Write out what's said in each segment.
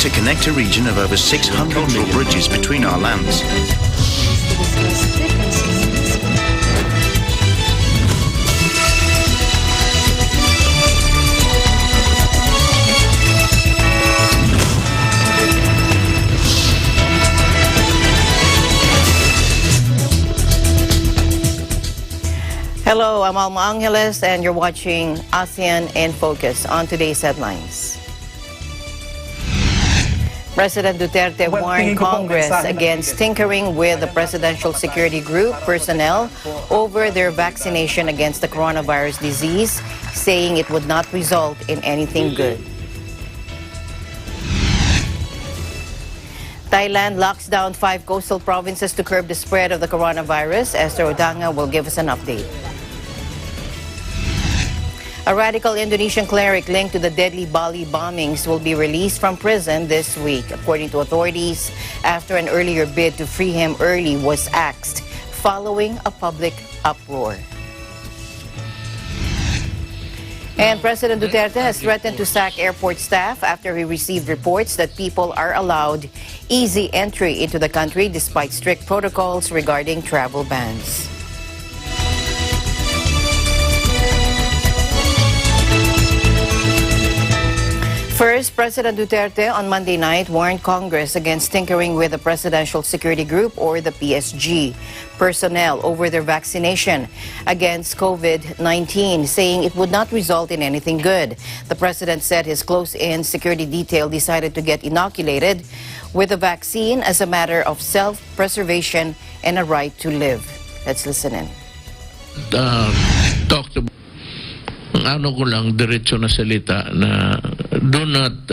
to connect a region of over 600 cultural bridges between our lands. Hello, I'm Alma Angeles and you're watching ASEAN in Focus. On today's headlines. President Duterte warned Congress against tinkering with the Presidential Security Group personnel over their vaccination against the coronavirus disease, saying it would not result in anything good. Thailand locks down 5 coastal provinces to curb the spread of the coronavirus. Esther Odanga will give us an update. A radical Indonesian cleric linked to the deadly Bali bombings will be released from prison this week, according to authorities, after an earlier bid to free him early was axed following a public uproar. And President Duterte has threatened to sack airport staff after he received reports that people are allowed easy entry into the country despite strict protocols regarding travel bans. First, President Duterte on Monday night warned Congress against tinkering with the Presidential Security Group, or the PSG, personnel over their vaccination against COVID-19, saying it would not result in anything good. The president said his close-in security detail decided to get inoculated with the vaccine as a matter of self-preservation and a right to live. Let's listen in. Talked about ano ko lang, diretso na salita na do not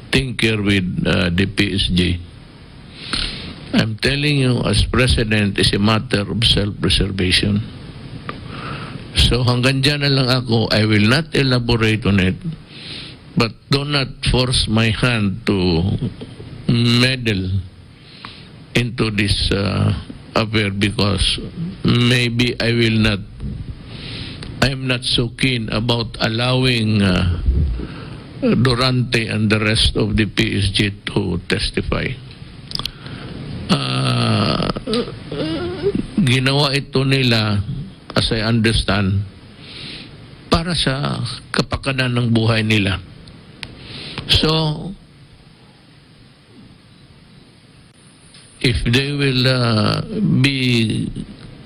tinker with the PSG. I'm telling you, as president, is a matter of self-preservation. So hanggang dyan na lang ako, I will not elaborate on it, but do not force my hand to meddle into this affair because maybe I'm not so keen about allowing Durante and the rest of the PSG to testify. Ginawa ito nila, as I understand, para sa kapakanan ng buhay nila. So, if they will be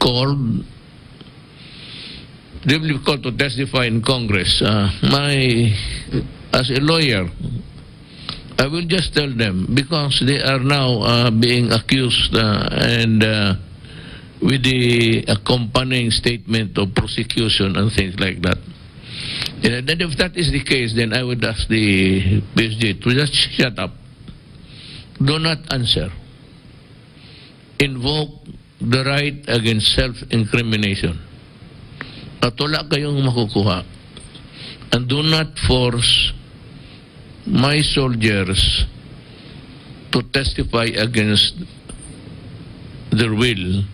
called to testify in Congress, as a lawyer, I will just tell them, because they are now being accused and with the accompanying statement of prosecution and things like that. And then if that is the case, then I would ask the PSG to just shut up. Do not answer. Invoke the right against self-incrimination. At wala kayong makukuha. And do not force my soldiers to testify against their will.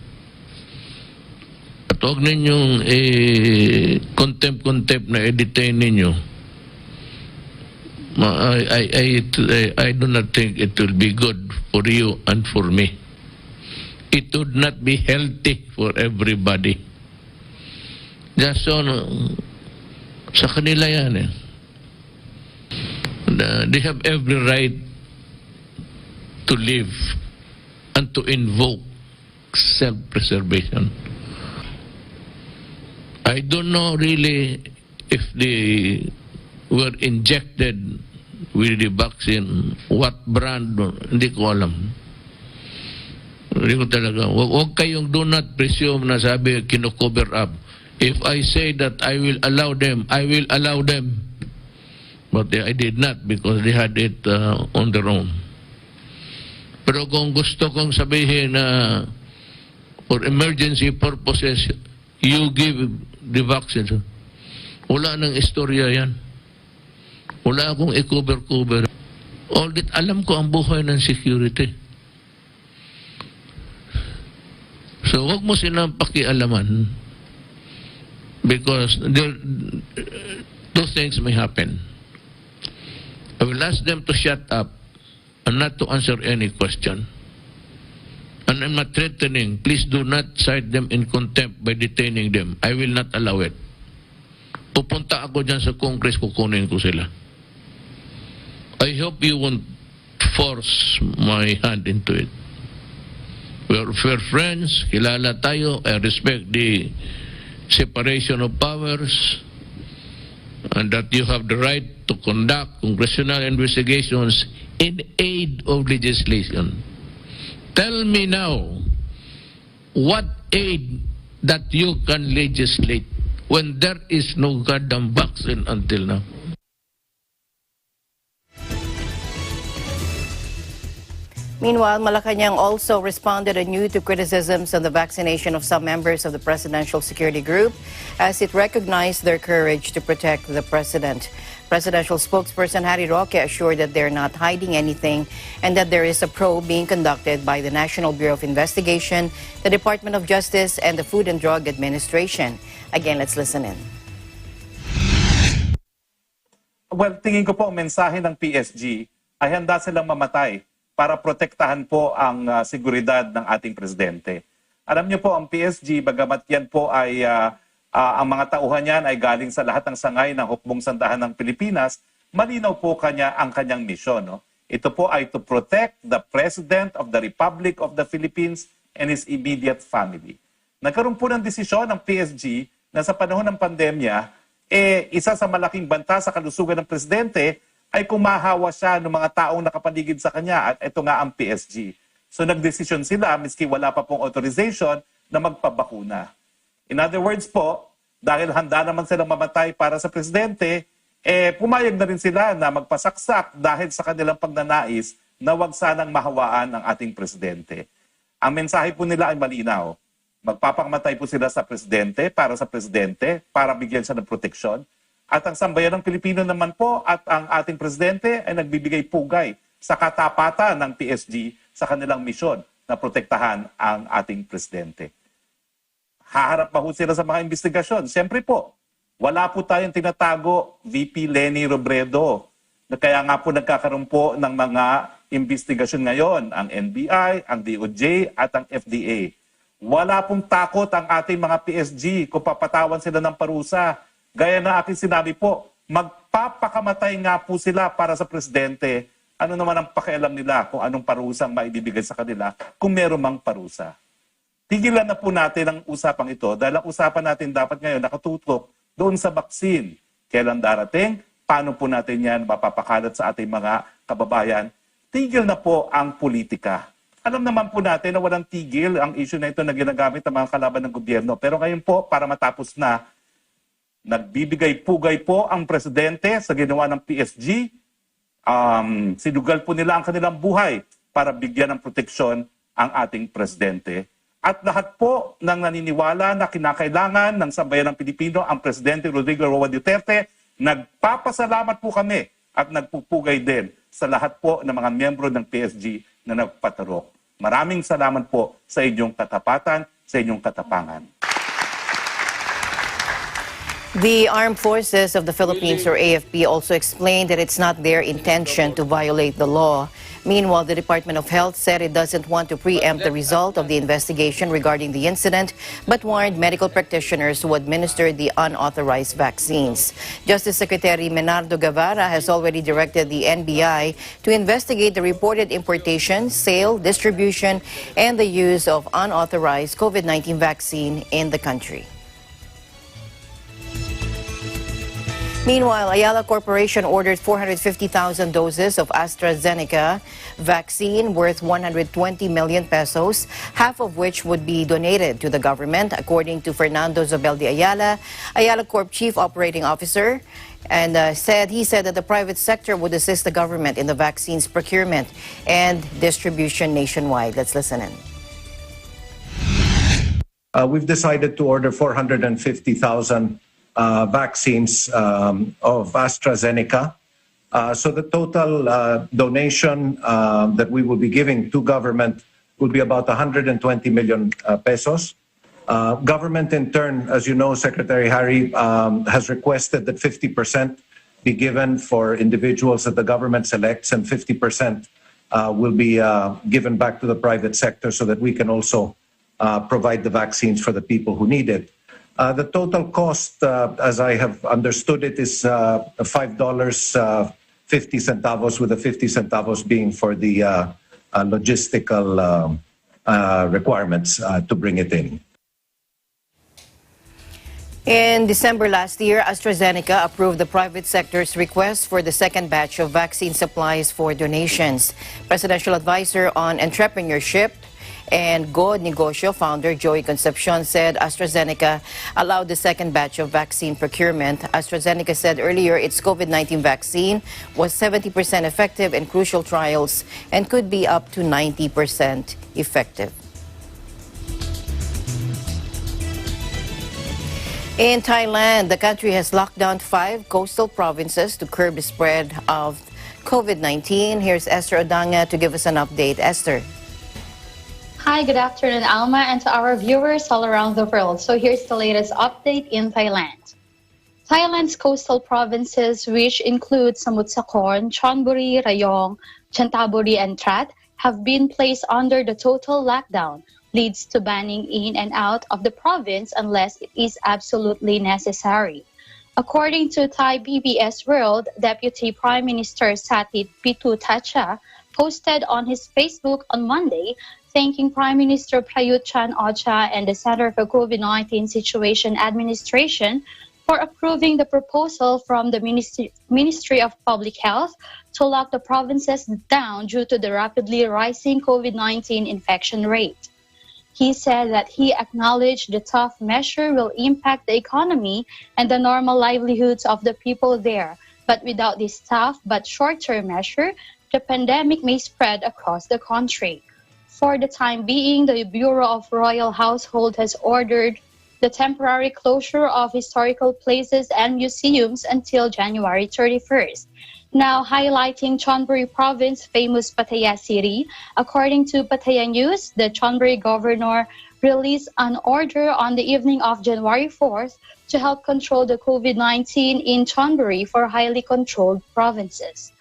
At huwag ninyong contempt na i-detain ninyo. I do not think it will be good for you and for me. It would not be healthy for everybody. Just so, sa kanila yan eh. They have every right to live and to invoke self-preservation. I don't know really if they were injected with the vaccine, what brand, hindi ko alam. Hindi ko talaga. Huwag kayong do not presume na sabi, kino-cover up. If I say that I will allow them, I will allow them. But I did not because they had it on their own. Pero kung gusto kong sabihin na for emergency purposes, you give the vaccine. Wala nang istorya yan. Wala akong i-cover-cover. All that, alam ko ang buhay ng security. So wag mo silang pakialaman. Because two things may happen. I will ask them to shut up and not to answer any question. And I'm not threatening. Please do not cite them in contempt by detaining them. I will not allow it. Pupunta ako dyan sa Congress, kukunin ko sila. I hope you won't force my hand into it. We're friends, kilala tayo, I respect the separation of powers, and that you have the right to conduct congressional investigations in aid of legislation. Tell me now, what aid that you can legislate when there is no goddamn vaccine until now? Meanwhile, Malacanang also responded anew to criticisms on the vaccination of some members of the Presidential Security Group as it recognized their courage to protect the president. Presidential spokesperson Harry Roque assured that they're not hiding anything and that there is a probe being conducted by the National Bureau of Investigation, the Department of Justice, and the Food and Drug Administration. Again, let's listen in. Well, tingin ko po ang mensahe ng PSG ay handa silang mamatay para protektahan po ang seguridad ng ating presidente. Alam niyo po, ang PSG, bagamat yan po ay ang mga tauhan niyan ay galing sa lahat ng sangay ng hukbong sandahan ng Pilipinas, malinaw po ang kanyang misyon. No? Ito po ay to protect the President of the Republic of the Philippines and his immediate family. Nagkaroon po ng desisyon ng PSG na sa panahon ng pandemya, isa sa malaking banta sa kalusugan ng presidente ay kumahawa siya ng mga taong nakapaligid sa kanya, at ito nga ang PSG. So nagdesisyon sila, miski wala pa pong authorization, na magpabakuna. In other words po, dahil handa naman silang mamatay para sa presidente, pumayag na rin sila na magpasaksak dahil sa kanilang pagnanais na wag sanang mahawaan ang ating presidente. Ang mensahe po nila ay malinaw. Magpapakamatay po sila sa presidente, para bigyan siya ng proteksyon. At ang sambayan ng Pilipino naman po at ang ating presidente ay nagbibigay pugay sa katapatan ng PSG sa kanilang misyon na protektahan ang ating presidente. Haharap pa ho sila sa mga investigasyon. Siyempre po, wala po tayong tinatago, VP Leni Robredo, na kaya nga po nagkakaroon po ng mga investigasyon ngayon, ang NBI, ang DOJ at ang FDA. Wala pong takot ang ating mga PSG kung papatawan sila ng parusa. Gaya na aking sinabi po, magpapakamatay nga po sila para sa presidente. Ano naman ang pakialam nila kung anong parusang maibibigay sa kanila kung meron mang parusa. Tigilan na po natin ang usapang ito dahil ang usapan natin dapat ngayon nakatutok doon sa vaccine. Kailan darating? Paano po natin yan mapapakalat sa ating mga kababayan? Tigil na po ang politika. Alam naman po natin na walang tigil ang issue na ito na ginagamit ng mga kalaban ng gobyerno. Pero ngayon po, para matapos na, nagbibigay-pugay po ang presidente sa ginawa ng PSG. Sinugal po nila ang kanilang buhay para bigyan ng proteksyon ang ating presidente. At lahat po ng naniniwala na kinakailangan ng sambayan ng Pilipino ang Presidente Rodrigo Roa Duterte, nagpapasalamat po kami at nagpupugay din sa lahat po ng mga miyembro ng PSG na nagpatarok. Maraming salamat po sa inyong katapatan, sa inyong katapangan. The Armed Forces of the Philippines, or AFP, also explained that it's not their intention to violate the law. Meanwhile, the Department of Health said it doesn't want to preempt the result of the investigation regarding the incident, but warned medical practitioners who administered the unauthorized vaccines. Justice Secretary Menardo Guevara has already directed the NBI to investigate the reported importation, sale, distribution, and the use of unauthorized COVID-19 vaccine in the country. Meanwhile, Ayala Corporation ordered 450,000 doses of AstraZeneca vaccine worth 120 million pesos, half of which would be donated to the government, according to Fernando Zobel de Ayala, Ayala Corp Chief Operating Officer, and he said that the private sector would assist the government in the vaccine's procurement and distribution nationwide. Let's listen in. We've decided to order 450,000 vaccines of AstraZeneca. So the total donation that we will be giving to government will be about 120 million pesos. Government in turn, as you know, Secretary Harry, has requested that 50% be given for individuals that the government selects and 50% will be given back to the private sector so that we can also provide the vaccines for the people who need it. The total cost, as I have understood it, is $5.50, with the 50 centavos being for the logistical requirements to bring it in. In December last year, AstraZeneca approved the private sector's request for the second batch of vaccine supplies for donations. Presidential Advisor on Entrepreneurship and Go Negosyo founder Joey Concepcion said AstraZeneca allowed the second batch of vaccine procurement. AstraZeneca said earlier its COVID-19 vaccine was 70% effective in crucial trials and could be up to 90% effective. In Thailand, the country has locked down 5 coastal provinces to curb the spread of COVID-19. Here's Esther Odanga to give us an update. Esther. Hi, good afternoon, Alma, and to our viewers all around the world. So here's the latest update in Thailand. Thailand's coastal provinces, which include Samut Sakhon, Chonburi, Rayong, Chantaburi, and Trat, have been placed under the total lockdown, leads to banning in and out of the province unless it is absolutely necessary. According to Thai PBS World, Deputy Prime Minister Satit Pitutacha posted on his Facebook on Monday, thanking Prime Minister Prayut Chan-o-cha and the Center for COVID-19 Situation Administration for approving the proposal from the Ministry of Public Health to lock the provinces down due to the rapidly rising COVID-19 infection rate. He said that he acknowledged the tough measure will impact the economy and the normal livelihoods of the people there, but without this tough but short-term measure, the pandemic may spread across the country. For the time being, the Bureau of Royal Household has ordered the temporary closure of historical places and museums until January 31st. Now highlighting Chonburi Province famous Pattaya City, according to Pattaya News, the Chonburi governor released an order on the evening of January 4th to help control the COVID-19 in Chonburi for highly controlled provinces.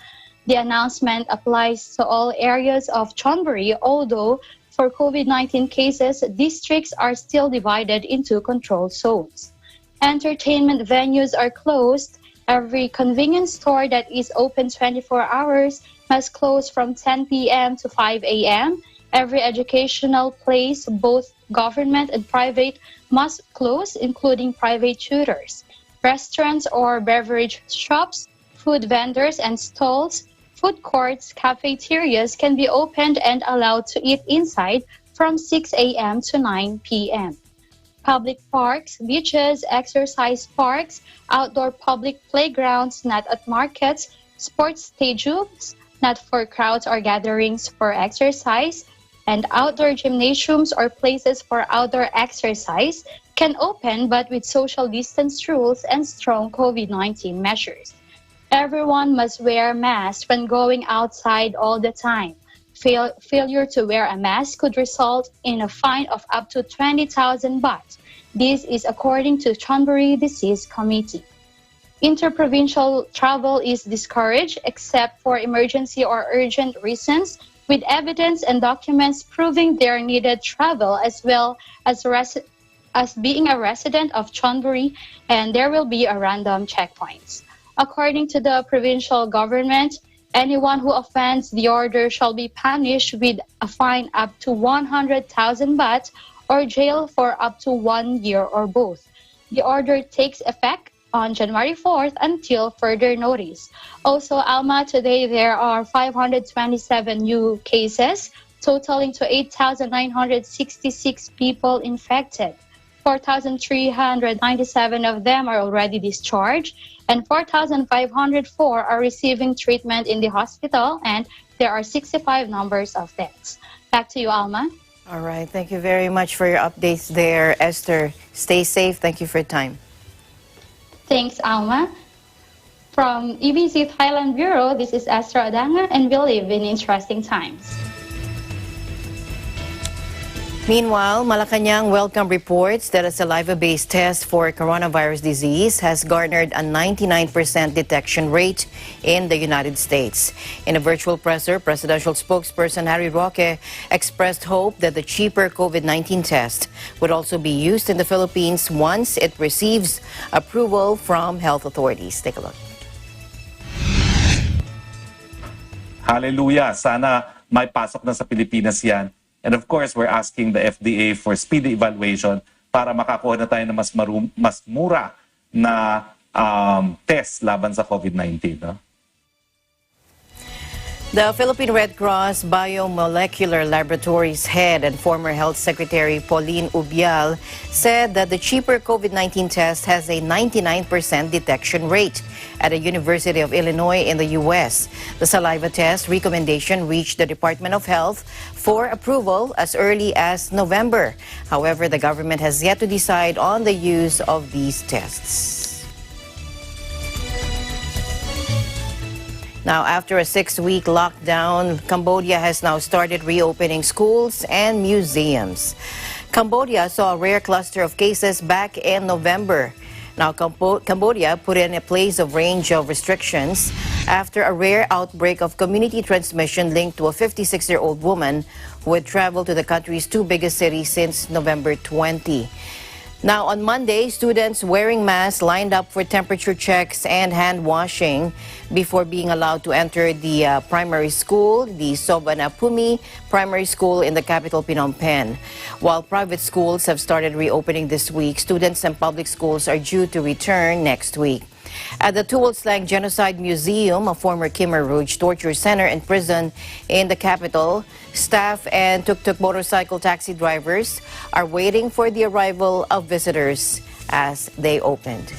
The announcement applies to all areas of Chonburi, although for COVID-19 cases, districts are still divided into control zones. Entertainment venues are closed. Every convenience store that is open 24 hours must close from 10 p.m. to 5 a.m. Every educational place, both government and private, must close, including private tutors. Restaurants or beverage shops, food vendors and stalls, food courts, cafeterias can be opened and allowed to eat inside from 6 a.m. to 9 p.m. Public parks, beaches, exercise parks, outdoor public playgrounds not at markets, sports stadiums not for crowds or gatherings for exercise, and outdoor gymnasiums or places for outdoor exercise can open but with social distance rules and strong COVID-19 measures. Everyone must wear masks when going outside all the time. Failure to wear a mask could result in a fine of up to 20,000 baht. This is according to Chonburi Disease Committee. Interprovincial travel is discouraged except for emergency or urgent reasons with evidence and documents proving their needed travel as well as being a resident of Chonburi, and there will be a random checkpoints. According to the provincial government, anyone who offends the order shall be punished with a fine up to 100,000 baht or jail for up to 1 year or both. The order takes effect on January 4th until further notice. Also, Alma, today there are 527 new cases, totaling to 8,966 people infected. 4,397 of them are already discharged, and 4,504 are receiving treatment in the hospital, and there are 65 numbers of deaths. Back to you, Alma. All right. Thank you very much for your updates there, Esther. Stay safe. Thank you for your time. Thanks, Alma. From EBC Thailand Bureau, this is Esther Adanga, and we live in interesting times. Meanwhile, Malacanang welcome reports that a saliva-based test for coronavirus disease has garnered a 99% detection rate in the United States. In a virtual presser, presidential spokesperson Harry Roque expressed hope that the cheaper COVID-19 test would also be used in the Philippines once it receives approval from health authorities. Take a look. Hallelujah! Sana may pasok na sa Pilipinas yan. And of course, we're asking the FDA for speedy evaluation para makakuha na tayo ng mas mura na test laban sa COVID-19. No? The Philippine Red Cross Biomolecular Laboratories head and former Health Secretary Pauline Ubial said that the cheaper COVID-19 test has a 99% detection rate at a University of Illinois in the U.S. The saliva test recommendation reached the Department of Health for approval as early as November. However, the government has yet to decide on the use of these tests. Now, after a 6-week lockdown, Cambodia has now started reopening schools and museums. Cambodia saw a rare cluster of cases back in November. Now, Cambodia put in place a range of restrictions after a rare outbreak of community transmission linked to a 56-year-old woman who had traveled to the country's two biggest cities since November 20. Now, on Monday, students wearing masks lined up for temperature checks and hand washing before being allowed to enter the primary school, the Sobanapumi Primary School in the capital, Phnom Penh. While private schools have started reopening this week, students and public schools are due to return next week. At the Tuol Sleng Genocide Museum, a former Khmer Rouge torture center and prison in the capital, staff and tuk-tuk motorcycle taxi drivers are waiting for the arrival of visitors as they opened.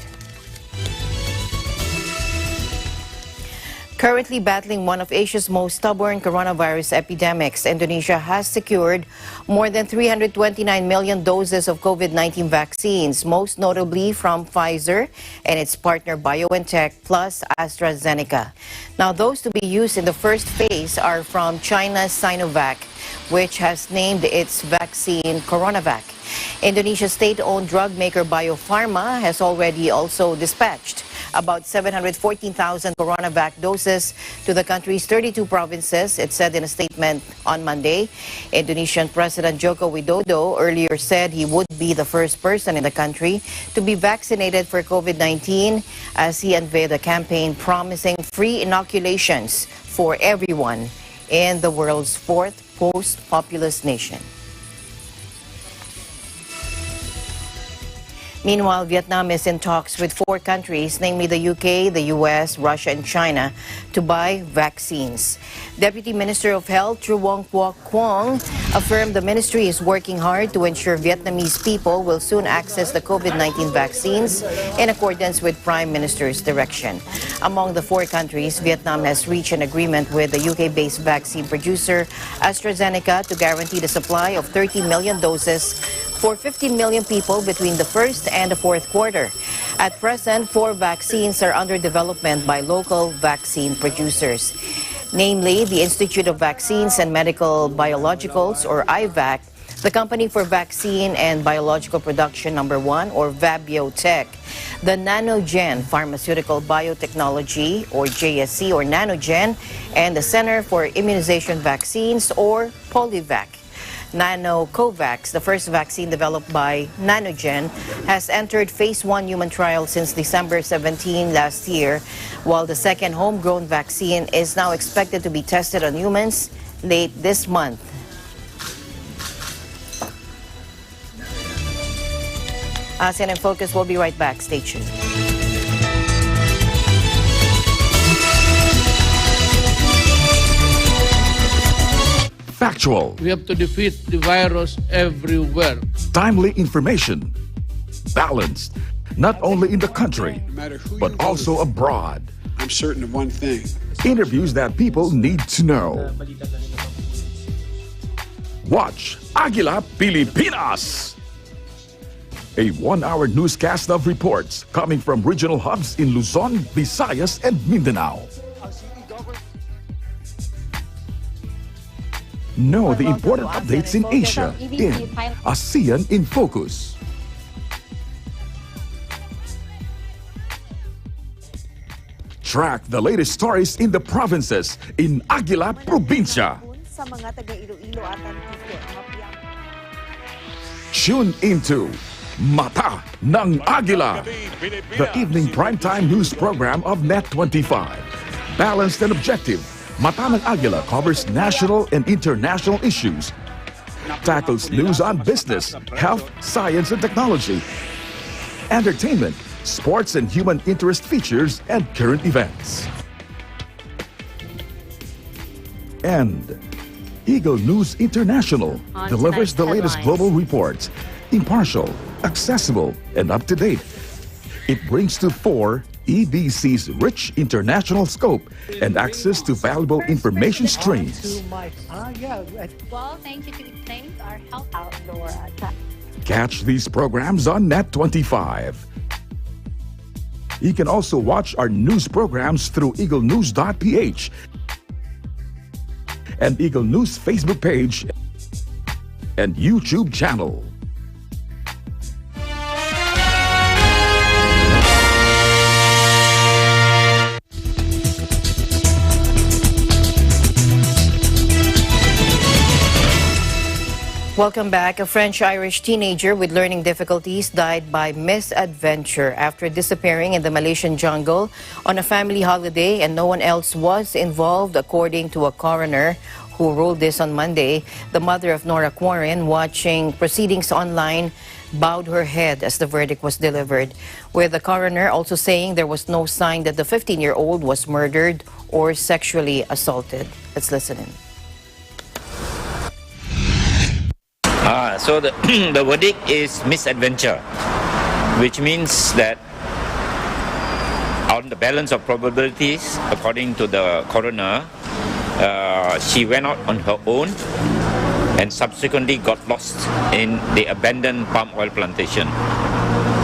Currently battling one of Asia's most stubborn coronavirus epidemics, Indonesia has secured more than 329 million doses of COVID-19 vaccines, most notably from Pfizer and its partner BioNTech plus AstraZeneca. Now, those to be used in the first phase are from China's Sinovac, which has named its vaccine CoronaVac. Indonesia's state-owned drug maker Biopharma has already also dispatched about 714,000 CoronaVac doses to the country's 32 provinces, it said in a statement on Monday. Indonesian President Joko Widodo earlier said he would be the first person in the country to be vaccinated for COVID-19 as he unveiled a campaign promising free inoculations for everyone in the world's fourth most populous nation. Meanwhile, Vietnam is in talks with 4 countries, namely the UK, the US, Russia, and China, to buy vaccines. Deputy Minister of Health Truong Quoc Quang affirmed the ministry is working hard to ensure Vietnamese people will soon access the COVID-19 vaccines in accordance with Prime Minister's direction. Among the 4 countries, Vietnam has reached an agreement with the UK-based vaccine producer AstraZeneca to guarantee the supply of 30 million doses for 15 million people between the first and the fourth quarter. At present, 4 vaccines are under development by local vaccine producers, namely the Institute of Vaccines and Medical Biologicals, or IVAC, the Company for Vaccine and Biological Production No. 1, or VABIOTech, the Nanogen Pharmaceutical Biotechnology, or JSC, or Nanogen, and the Center for Immunization Vaccines, or POLIVAC. NanoCovax, the first vaccine developed by Nanogen, has entered phase 1 human trials since December 17 last year, while the second homegrown vaccine is now expected to be tested on humans late this month. ASEAN in Focus will be right back. Stay tuned. Factual, We have to defeat the virus everywhere. timely information, balanced, not only in the country, but also abroad. I'm certain of one thing. Interviews that people need to know. Watch Agila Pilipinas, a 1-hour newscast of reports coming from regional hubs in Luzon, Visayas, and Mindanao. Know the important updates in Asia in ASEAN in Focus. Track the latest stories in the provinces in Aguila Provincia. Sa mga taga-Iloilo at Antique, mapiyang Tune into Mata ng Agila, the evening primetime news program of Net25. Balanced and objective, Mata ng Agila covers national and international issues, tackles news on business, health, science and technology, entertainment, sports and human interest features, and current events. And Eagle News International delivers the latest global reports, impartial, accessible, and up-to-date. It brings to fore EBC's rich international scope and access to valuable information streams. Well, thank you to explain our health outdoor attack. Catch these programs on Net25. You can also watch our news programs through eaglenews.ph and Eagle News Facebook page and YouTube channel. Welcome back. A French-Irish teenager with learning difficulties died by misadventure after disappearing in the Malaysian jungle on a family holiday, and no one else was involved, according to a coroner who ruled this on Monday. The mother of Nora Quarren, watching proceedings online, bowed her head as the verdict was delivered, with the coroner also saying there was no sign that the 15-year-old was murdered or sexually assaulted. Let's listen in. So the, the verdict is misadventure, which means that on the balance of probabilities, according to the coroner, she went out on her own and subsequently got lost in the abandoned palm oil plantation,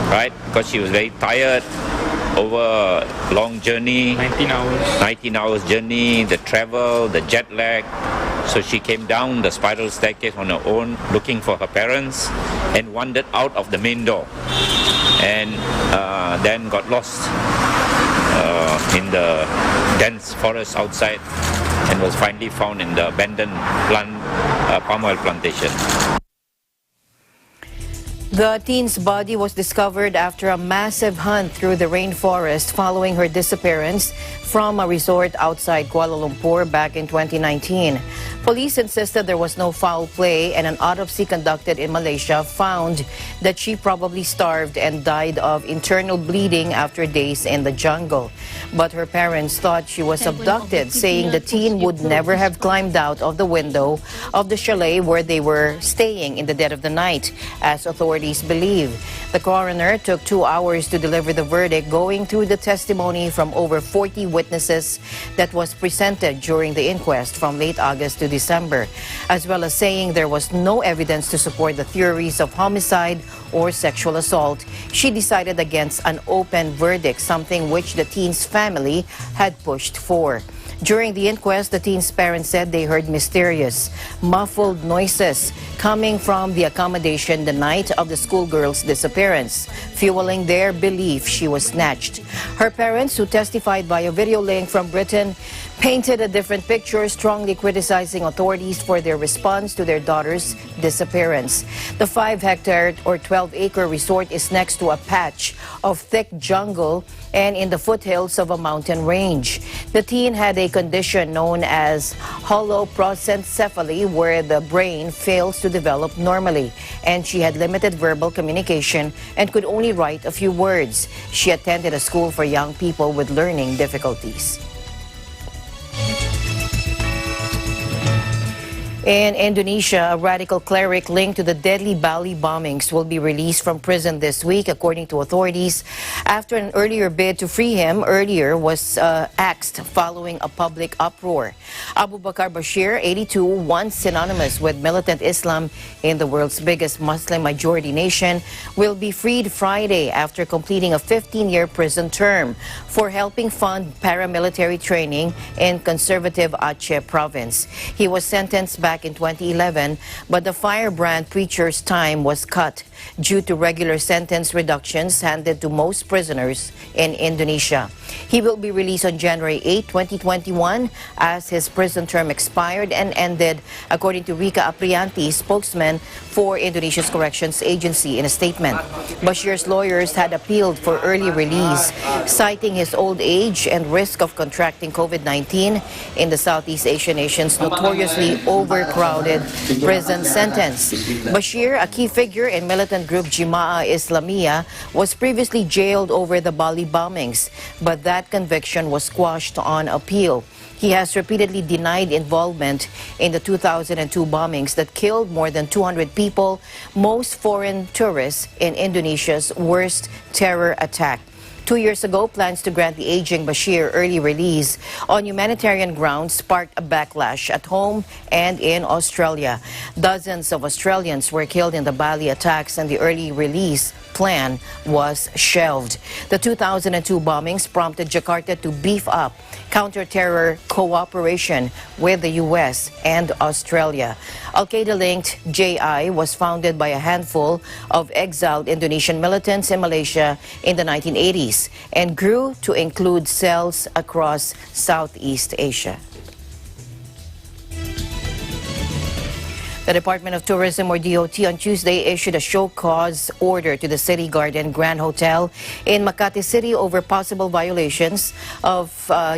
right? Because she was very tired over a long journey, 19 hours journey, the travel, the jet lag. So she came down the spiral staircase on her own, looking for her parents, and wandered out of the main door, and then got lost in the dense forest outside, and was finally found in the abandoned palm oil plantation. The teen's body was discovered after a massive hunt through the rainforest following her disappearance from a resort outside Kuala Lumpur back in 2019. Police insisted there was no foul play, and an autopsy conducted in Malaysia found that she probably starved and died of internal bleeding after days in the jungle. But her parents thought she was abducted, saying the teen would never have climbed out of the window of the chalet where they were staying in the dead of the night, as authorities believe. The coroner took 2 hours to deliver the verdict, going through the testimony from over 40 witnesses that was presented during the inquest from late August to December, as well as saying there was no evidence to support the theories of homicide or sexual assault. She decided against an open verdict, something which the teen's family had pushed for. During the inquest, the teen's parents said they heard mysterious, muffled noises coming from the accommodation the night of the schoolgirl's disappearance, fueling their belief she was snatched. Her parents, who testified via video link from Britain, painted a different picture, strongly criticizing authorities for their response to their daughter's disappearance. The 5-hectare or 12-acre resort is next to a patch of thick jungle and in the foothills of a mountain range. The teen had a condition known as holoprosencephaly, where the brain fails to develop normally, and she had limited verbal communication and could only write a few words. She attended a school for young people with learning difficulties. In Indonesia, a radical cleric linked to the deadly Bali bombings will be released from prison this week, according to authorities, after an earlier bid to free him was axed following a public uproar. Abu Bakar Bashir, 82, once synonymous with militant Islam in the world's biggest Muslim-majority nation, will be freed Friday after completing a 15-year prison term for helping fund paramilitary training in conservative Aceh province. He was sentenced back back in 2011, but the firebrand preacher's time was cut due to regular sentence reductions handed to most prisoners in Indonesia. He will be released on January 8, 2021, as his prison term expired and ended, according to Rika Aprianti, spokesman for Indonesia's Corrections Agency, in a statement. Bashir's lawyers had appealed for early release, citing his old age and risk of contracting COVID-19 in the Southeast Asian nation's notoriously overcrowded prison sentence. Bashir, a key figure in militant group Jemaah Islamiyah, was previously jailed over the Bali bombings, but that conviction was quashed on appeal. He has repeatedly denied involvement in the 2002 bombings that killed more than 200 people, most foreign tourists in Indonesia's worst terror attack. 2 years ago, plans to grant the aging Bashir early release on humanitarian grounds sparked a backlash at home and in Australia. Dozens of Australians were killed in the Bali attacks, and the early release plan was shelved. The 2002 bombings prompted Jakarta to beef up counter-terror cooperation with the U.S. and Australia. Al-Qaeda-linked JI was founded by a handful of exiled Indonesian militants in Malaysia in the 1980s and grew to include cells across Southeast Asia. The Department of Tourism, or DOT, on Tuesday issued a show cause order to the City Garden Grand Hotel in Makati City over possible violations of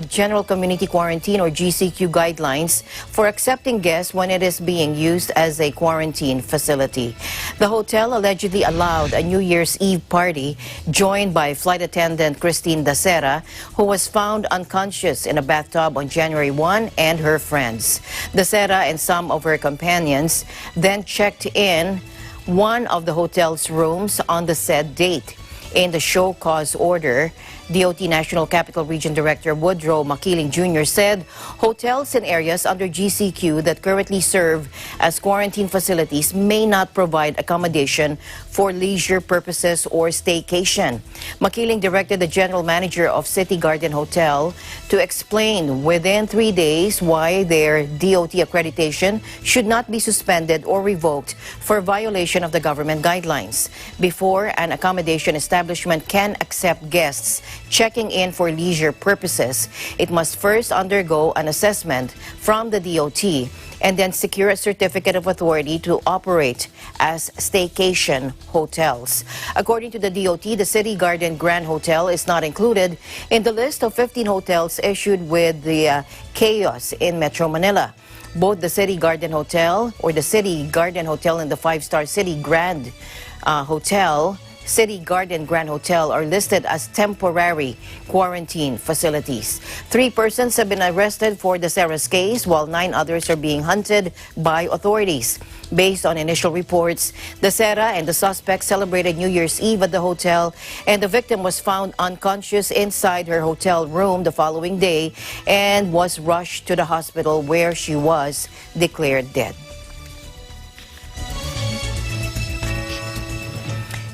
General Community Quarantine, or GCQ, guidelines for accepting guests when it is being used as a quarantine facility. The hotel allegedly allowed a New Year's Eve party joined by flight attendant Christine Dacera, who was found unconscious in a bathtub on January 1, and her friends. Dacera and some of her companions then checked in one of the hotel's rooms on the said date. In the show cause order, DOT National Capital Region Director Woodrow Makiling Jr. said hotels in areas under GCQ that currently serve as quarantine facilities may not provide accommodation for leisure purposes or staycation. Makiling directed the general manager of City Garden Hotel to explain within 3 days why their DOT accreditation should not be suspended or revoked for violation of the government guidelines. Before an accommodation establishment can accept guests checking in for leisure purposes, it must first undergo an assessment from the DOT and then secure a certificate of authority to operate as staycation hotels. According to the DOT, the City Garden Grand Hotel is not included in the list of 15 hotels issued with the chaos in Metro Manila. Both the City Garden Hotel, or the City Garden Hotel, and the 5-star City Grand Hotel, City Garden Grand Hotel, are listed as temporary quarantine facilities. 3 persons have been arrested for Dacera's case, while 9 others are being hunted by authorities. Based on initial reports, Dacera and the suspect celebrated New Year's Eve at the hotel, and the victim was found unconscious inside her hotel room the following day and was rushed to the hospital, where she was declared dead.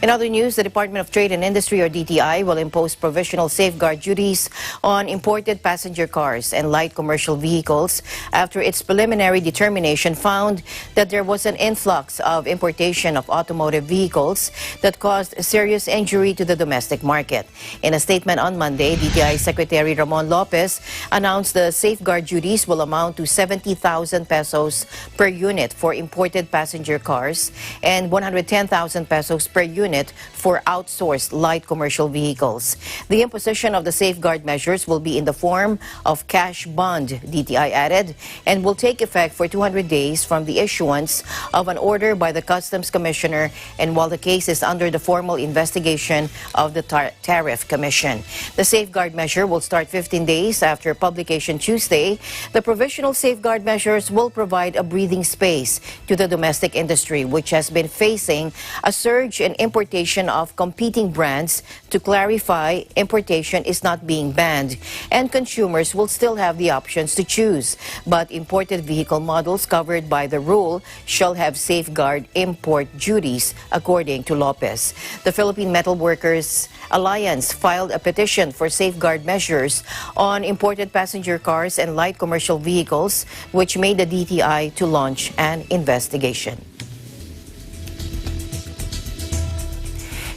In other news, the Department of Trade and Industry, or DTI, will impose provisional safeguard duties on imported passenger cars and light commercial vehicles after its preliminary determination found that there was an influx of importation of automotive vehicles that caused serious injury to the domestic market. In a statement on Monday, DTI Secretary Ramon Lopez announced the safeguard duties will amount to 70,000 pesos per unit for imported passenger cars and 110,000 pesos per unit for outsourced light commercial vehicles. The imposition of the safeguard measures will be in the form of cash bond, DTI added, and will take effect for 200 days from the issuance of an order by the Customs Commissioner, and while the case is under the formal investigation of the Tariff Commission. The safeguard measure will start 15 days after publication Tuesday. The provisional safeguard measures will provide a breathing space to the domestic industry, which has been facing a surge in importation importation of competing brands to clarify importation is not being banned and consumers will still have the options to choose. But imported vehicle models covered by the rule shall have safeguard import duties, according to Lopez. The Philippine Metal Workers Alliance filed a petition for safeguard measures on imported passenger cars and light commercial vehicles, which made the DTI to launch an investigation.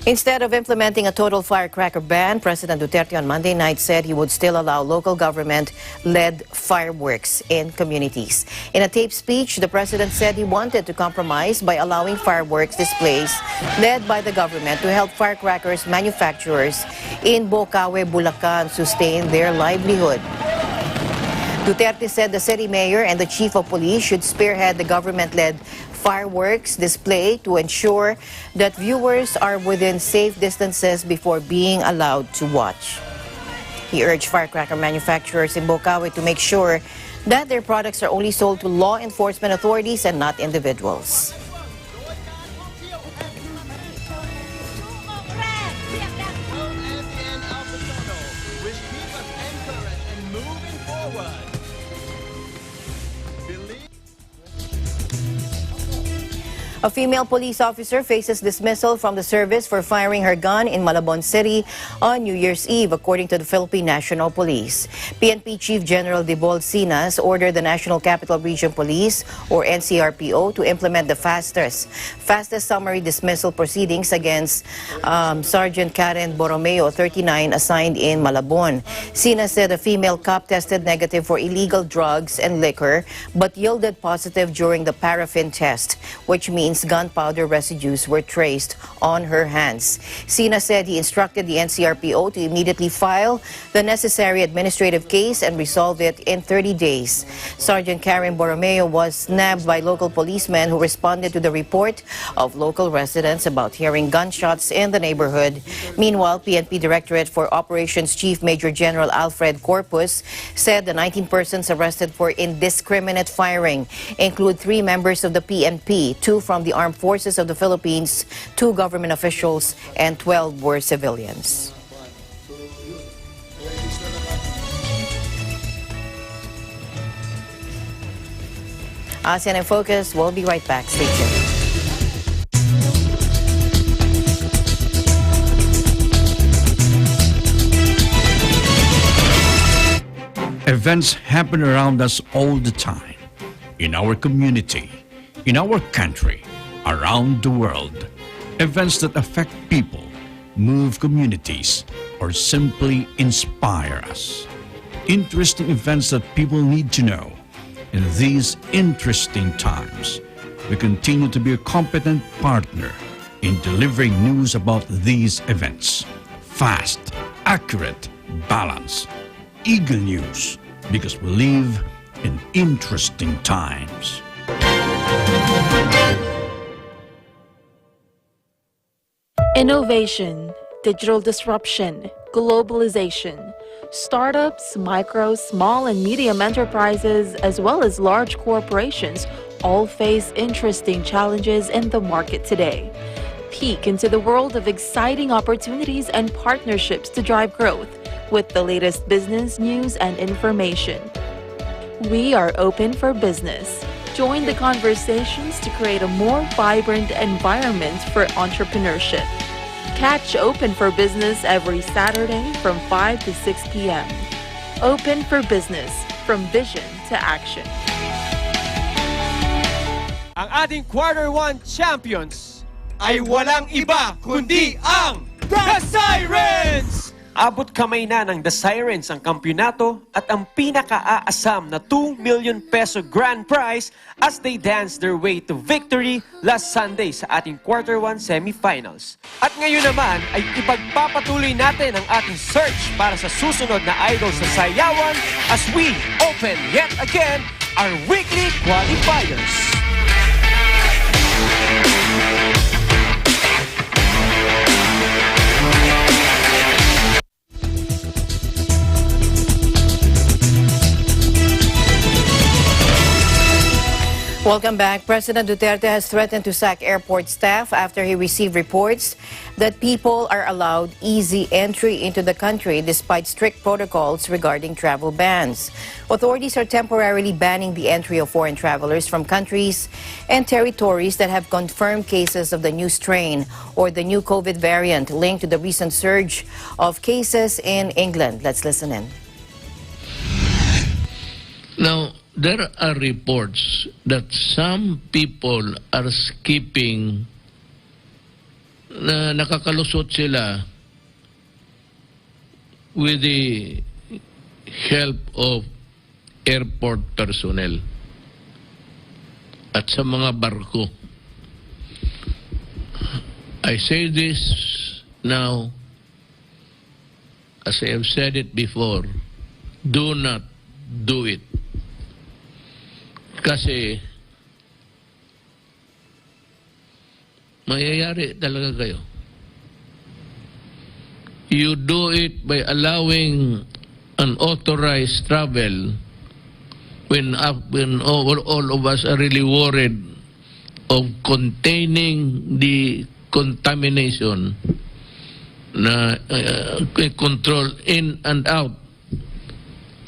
Instead of implementing a total firecracker ban, President Duterte on Monday night said he would still allow local government-led fireworks in communities. In a taped speech, the president said he wanted to compromise by allowing fireworks displays led by the government to help firecrackers manufacturers in Bocaue, Bulacan sustain their livelihood. Duterte said the city mayor and the chief of police should spearhead the government-led fireworks display to ensure that viewers are within safe distances before being allowed to watch. He urged firecracker manufacturers in Bocaue to make sure that their products are only sold to law enforcement authorities and not individuals. A female police officer faces dismissal from the service for firing her gun in Malabon City on New Year's Eve, according to the Philippine National Police. PNP Chief General Dibol Sinas ordered the National Capital Region Police, or NCRPO, to implement the fastest summary dismissal proceedings against Sergeant Karen Borromeo, 39, assigned in Malabon. Sinas said the female cop tested negative for illegal drugs and liquor, but yielded positive during the paraffin test, which means gunpowder residues were traced on her hands. Sina said he instructed the NCRPO to immediately file the necessary administrative case and resolve it in 30 days. Sergeant Karen Borromeo was nabbed by local policemen who responded to the report of local residents about hearing gunshots in the neighborhood. Meanwhile, PNP Directorate for Operations Chief Major General Alfred Corpus said the 19 persons arrested for indiscriminate firing include 3 members of the PNP, 2 from the Armed Forces of the Philippines, 2 government officials, and 12 were civilians. ASEAN in Focus, we'll be right back. Stay tuned. Events happen around us all the time, in our community, in our country, around the world. Events that affect people, move communities, or simply inspire us. Interesting events that people need to know. In these interesting times, we continue to be a competent partner in delivering news about these events. Fast, accurate, balanced, eagle news, because we live in interesting times. Innovation, digital disruption, globalization. Startups, micro, small, and medium enterprises, as well as large corporations, all face interesting challenges in the market today. Peek into the world of exciting opportunities and partnerships to drive growth with the latest business news and information. We are open for business. Join the conversations to create a more vibrant environment for entrepreneurship. Catch Open for Business every Saturday from 5 to 6 p.m. Open for Business, from vision to action. Ang ating Quarter 1 champions ay walang iba kundi ang The Sirens! Abot kamay na ng The Sirens ang kampyonato at ang pinaka-aasam na 2 million peso grand prize as they dance their way to victory last Sunday sa ating Quarter 1 semifinals. At ngayon naman ay ipagpapatuloy natin ang ating search para sa susunod na idol sa sayawan as we open yet again our weekly qualifiers. Welcome back. President Duterte has threatened to sack airport staff after he received reports that people are allowed easy entry into the country despite strict protocols regarding travel bans. Authorities are temporarily banning the entry of foreign travelers from countries and territories that have confirmed cases of the new strain or the new COVID variant linked to the recent surge of cases in England. Let's listen in. Now, there are reports that some people are skipping, na nakakalusot sila with the help of airport personnel at sa mga barko. I say this now, as I have said it before, do not do it. Kasi mayayari talaga kayo. You do it by allowing unauthorized travel when all of us are really worried of containing the contamination na control in and out.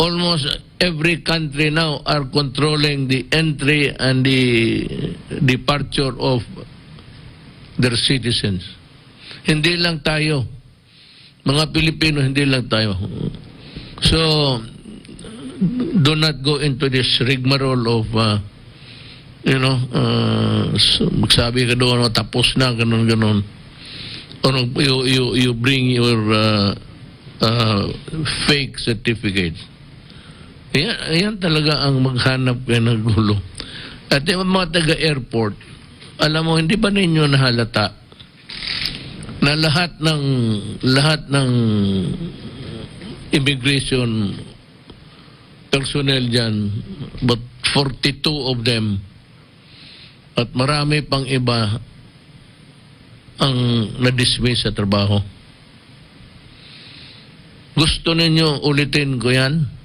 Almost every country now are controlling the entry and the departure of their citizens. Hindi lang tayo. Mga Pilipino, hindi lang tayo. So, do not go into this rigmarole of, magsabi ka doon, tapos na, ganun. Or you bring your fake certificates. Yan talaga ang maghanap kayo ng gulo. At yung mga taga-airport, alam mo, hindi ba ninyo nahalata na lahat ng immigration personnel dyan, but 42 of them, at marami pang iba ang na-dismiss sa trabaho. Gusto ninyo ulitin ko yan?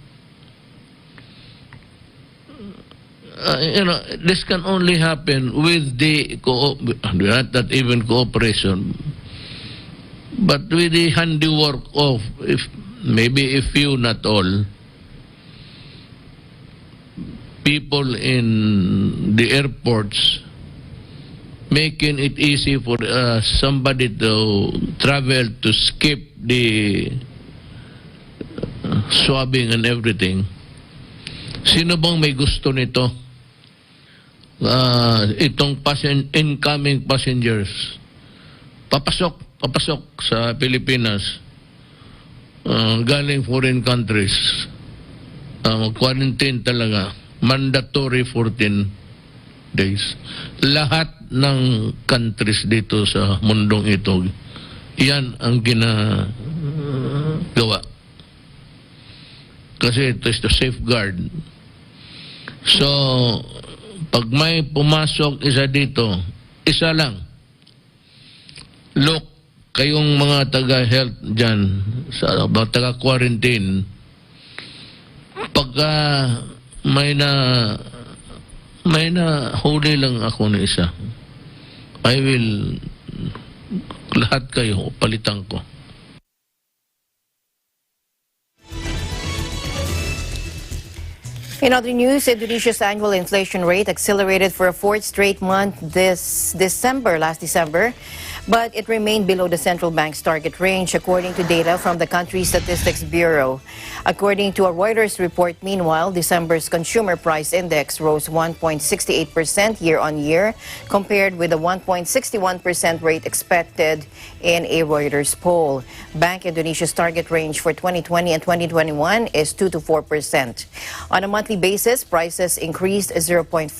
This can only happen with the not even cooperation, but with the handiwork of maybe a few, not all, people in the airports, making it easy for somebody to travel, to skip the swabbing and everything. Sino bang may gusto nito? Itong incoming passengers papasok sa Pilipinas, galing foreign countries, quarantine talaga, mandatory 14 days. Lahat ng countries dito sa mundong ito, yan ang ginagawa. Kasi ito is to safeguard. So, pag may pumasok isa dito, isa lang. Look, kayong mga taga-health dyan, sa taga-quarantine, pagka may na huli lang ako na isa, I will, lahat kayo, palitan ko. In other news, Indonesia's annual inflation rate accelerated for a fourth straight month last December, but it remained below the central bank's target range, according to data from the country's Statistics Bureau. According to a Reuters report, meanwhile, December's consumer price index rose 1.68% year-on-year, compared with the 1.61% rate expected in a Reuters poll. Bank Indonesia's target range for 2020 and 2021 is 2 to 4%. On a monthly basis, prices increased 0.45%.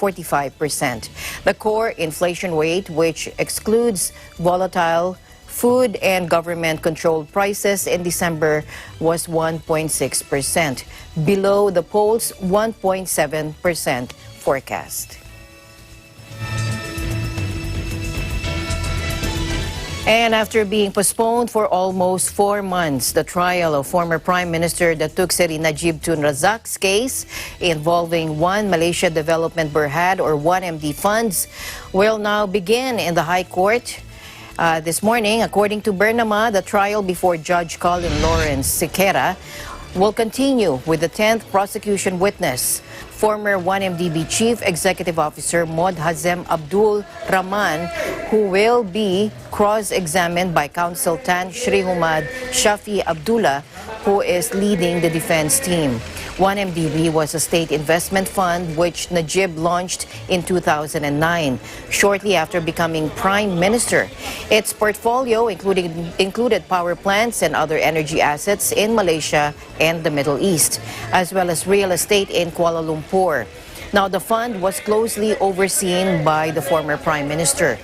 The core inflation rate, which excludes volatile food and government-controlled prices in December, was 1.6%, below the poll's 1.7% forecast. And after being postponed for almost 4 months, the trial of former Prime Minister Datuk Seri Najib Tun Razak's case involving One Malaysia Development Berhad or 1MD funds will now begin in the High Court. This morning, according to Bernama, the trial before Judge Colin Lawrence Sequeira will continue with the 10th prosecution witness, former 1MDB Chief Executive Officer Mod Hazem Abdul Rahman, who will be cross-examined by Counsel Tan Shrihumad Shafi Abdullah, who is leading the defense team. 1MDB was a state investment fund which Najib launched in 2009, shortly after becoming Prime Minister. Its portfolio included power plants and other energy assets in Malaysia and the Middle East, as well as real estate in Kuala Lumpur. Now, the fund was closely overseen by the former Prime Minister.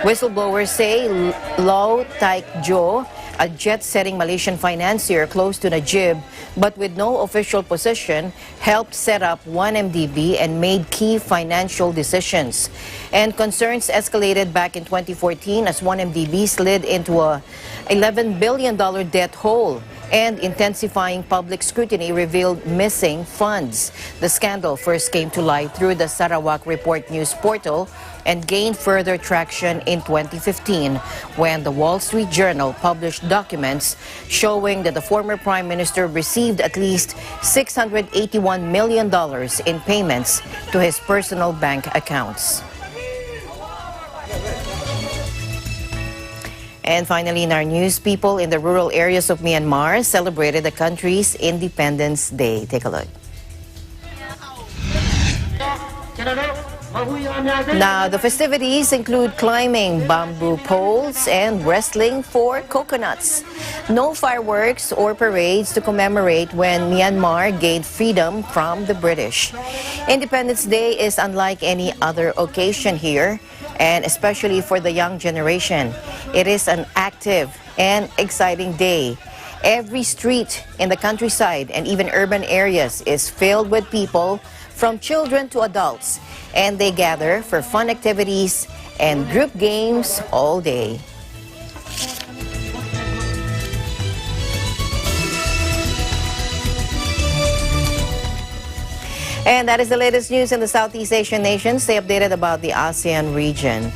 Whistleblowers say Lau Taik Jo, a jet-setting Malaysian financier close to Najib, but with no official position, helped set up 1MDB and made key financial decisions. And concerns escalated back in 2014 as 1MDB slid into a $11 billion debt hole, and intensifying public scrutiny revealed missing funds. The scandal first came to light through the Sarawak Report news portal and gained further traction in 2015 when the Wall Street Journal published documents showing that the former Prime Minister received at least $681 million in payments to his personal bank accounts. And finally, in our news, people in the rural areas of Myanmar celebrated the country's Independence Day. Take a look. Now, the festivities include climbing bamboo poles and wrestling for coconuts. No fireworks or parades to commemorate when Myanmar gained freedom from the British. Independence Day is unlike any other occasion here, and especially for the young generation. It is an active and exciting day. Every street in the countryside and even urban areas is filled with people, from children to adults, and they gather for fun activities and group games all day. And that is the latest news in the Southeast Asian nations. Stay updated about the ASEAN region.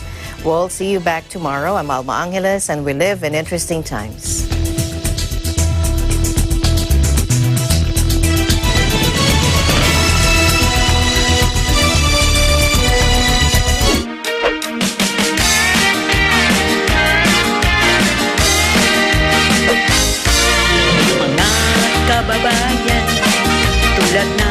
We'll see you back tomorrow. I'm Alma Angeles, and we live in interesting times. Mga kababayan, tulad na